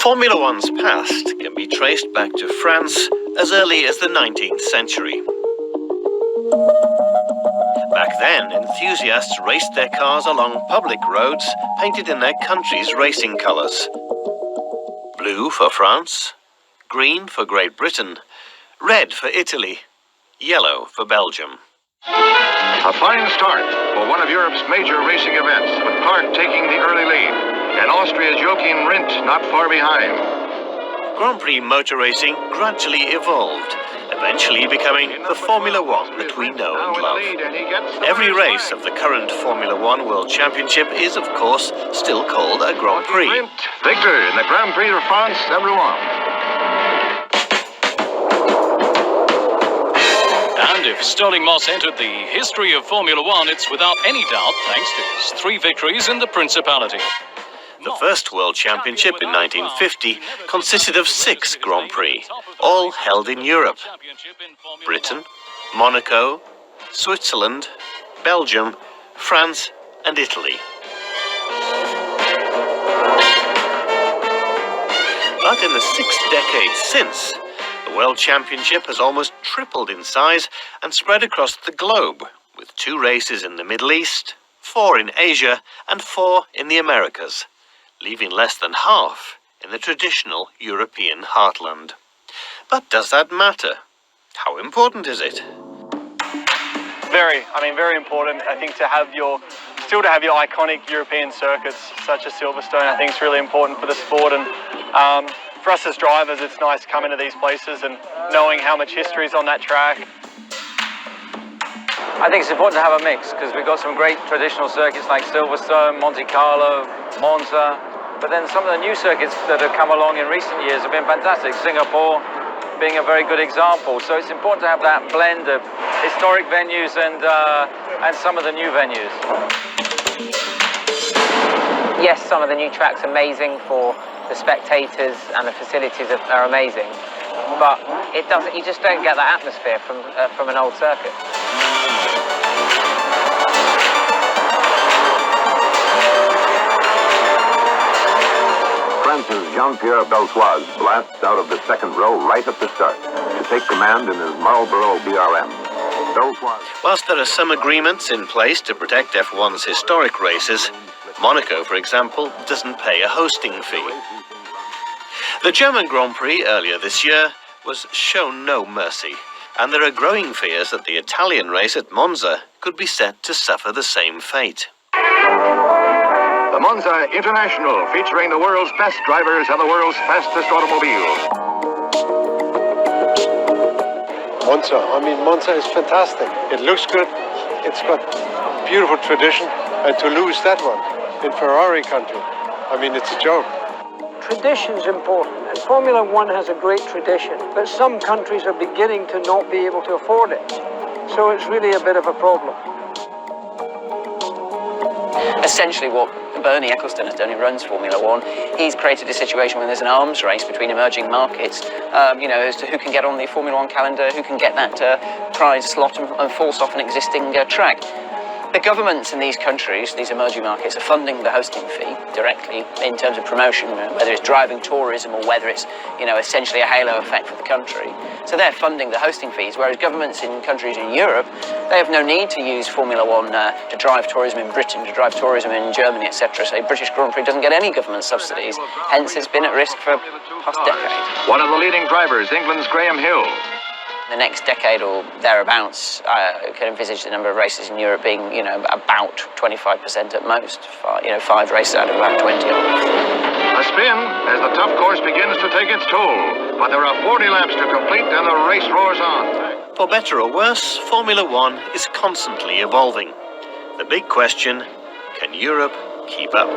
Formula One's past can be traced back to France as early as the 19th century. Back then, enthusiasts raced their cars along public roads painted in their country's racing colours. Blue for France, green for Great Britain, red for Italy, yellow for Belgium. A fine start for one of Europe's major racing events, with Clark taking the early lead, and Austria's Joachim Rindt not far behind. Grand Prix motor racing gradually evolved, eventually becoming the Formula One that we know and love. Every race of the current Formula One World Championship is, of course, still called a Grand Prix. Victor in the Grand Prix de France, everyone. And if Sterling Moss entered the history of Formula One, it's without any doubt thanks to his 3 victories in the Principality. The first World Championship in 1950 consisted of 6 Grand Prix, all held in Europe. Britain, Monaco, Switzerland, Belgium, France and Italy. But in the 6 decades since, the World Championship has almost tripled in size and spread across the globe, with 2 races in the Middle East, 4 in Asia and 4 in the Americas, leaving less than half in the traditional European heartland. But does that matter? How important is it? Very important. I think to have your iconic European circuits such as Silverstone, I think it's really important for the sport, and for us as drivers, it's nice coming to these places and knowing how much history is on that track. I think it's important to have a mix because we've got some great traditional circuits like Silverstone, Monte Carlo, Monza, but then some of the new circuits that have come along in recent years have been fantastic. Singapore being a very good example. So it's important to have that blend of historic venues and some of the new venues. Yes, some of the new tracks are amazing for the spectators and the facilities are amazing, but you just don't get that atmosphere from an old circuit. France's Jean-Pierre Belsoise blasts out of the second row right at the start to take command in his Marlboro BRM. Whilst there are some agreements in place to protect F1's historic races, Monaco, for example, doesn't pay a hosting fee. The German Grand Prix earlier this year was shown no mercy, and there are growing fears that the Italian race at Monza could be set to suffer the same fate. The Monza International, featuring the world's best drivers and the world's fastest automobiles. Monza is fantastic. It looks good. It's got beautiful tradition, and to lose that one in Ferrari country, it's a joke. Tradition's important, and Formula One has a great tradition, but some countries are beginning to not be able to afford it. So it's really a bit of a problem. Essentially what Bernie Ecclestone has done, who runs Formula One, he's created a situation where there's an arms race between emerging markets, as to who can get on the Formula One calendar, who can get that prize slot and force off an existing track. The governments in these countries, these emerging markets, are funding the hosting fee directly in terms of promotion, whether it's driving tourism or whether it's, essentially a halo effect for the country. So they're funding the hosting fees, whereas governments in countries in Europe, they have no need to use Formula One to drive tourism in Britain, to drive tourism in Germany, etc. So British Grand Prix doesn't get any government subsidies, hence it's been at risk for past decades. One of the leading drivers, England's Graham Hill. The next decade or thereabouts, I can envisage the number of races in Europe being, about 25% at most. 5 races out of about 20. A spin as the tough course begins to take its toll, but there are 40 laps to complete and the race roars on. For better or worse, Formula One is constantly evolving. The big question, can Europe keep up?